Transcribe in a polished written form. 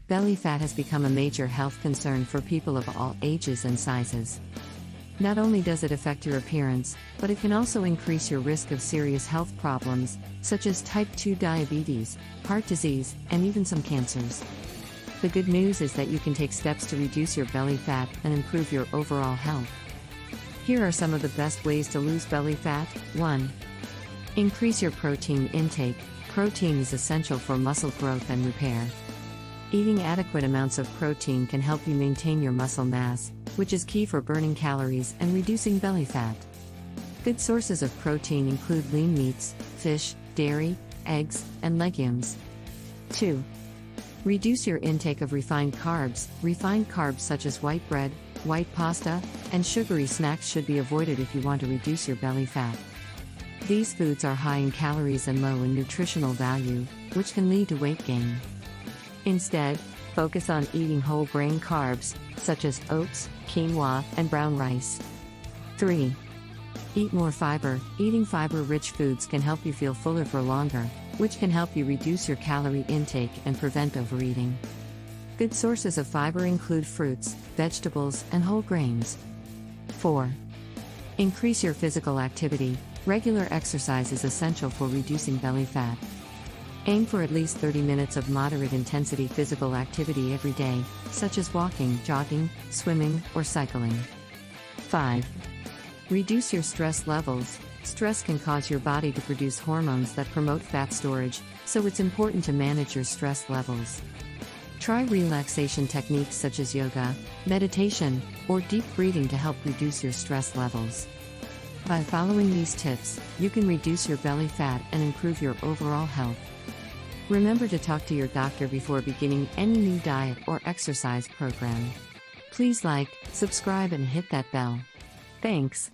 Belly fat has become a major health concern for people of all ages and sizes. Not only does it affect your appearance, but it can also increase your risk of serious health problems, such as type 2 diabetes, heart disease, and even some cancers. The good news is that you can take steps to reduce your belly fat and improve your overall health. Here are some of the best ways to lose belly fat. 1. Increase your protein intake. Protein is essential for muscle growth and repair. Eating adequate amounts of protein can help you maintain your muscle mass, which is key for burning calories and reducing belly fat. Good sources of protein include lean meats, fish, dairy, eggs, and legumes. 2. Reduce your intake of refined carbs. Refined carbs such as white bread, white pasta, and sugary snacks should be avoided if you want to reduce your belly fat. These foods are high in calories and low in nutritional value, which can lead to weight gain. Instead, focus on eating whole grain carbs, such as oats, quinoa, and brown rice. 3. Eat more fiber. Eating fiber-rich foods can help you feel fuller for longer, which can help you reduce your calorie intake and prevent overeating. Good sources of fiber include fruits, vegetables, and whole grains. 4. Increase your physical activity. Regular exercise is essential for reducing belly fat. Aim for at least 30 minutes of moderate-intensity physical activity every day, such as walking, jogging, swimming, or cycling. 5. Reduce your stress levels. Stress can cause your body to produce hormones that promote fat storage, so it's important to manage your stress levels. Try relaxation techniques such as yoga, meditation, or deep breathing to help reduce your stress levels. By following these tips, you can reduce your belly fat and improve your overall health. Remember to talk to your doctor before beginning any new diet or exercise program. Please like, subscribe, and hit that bell. Thanks.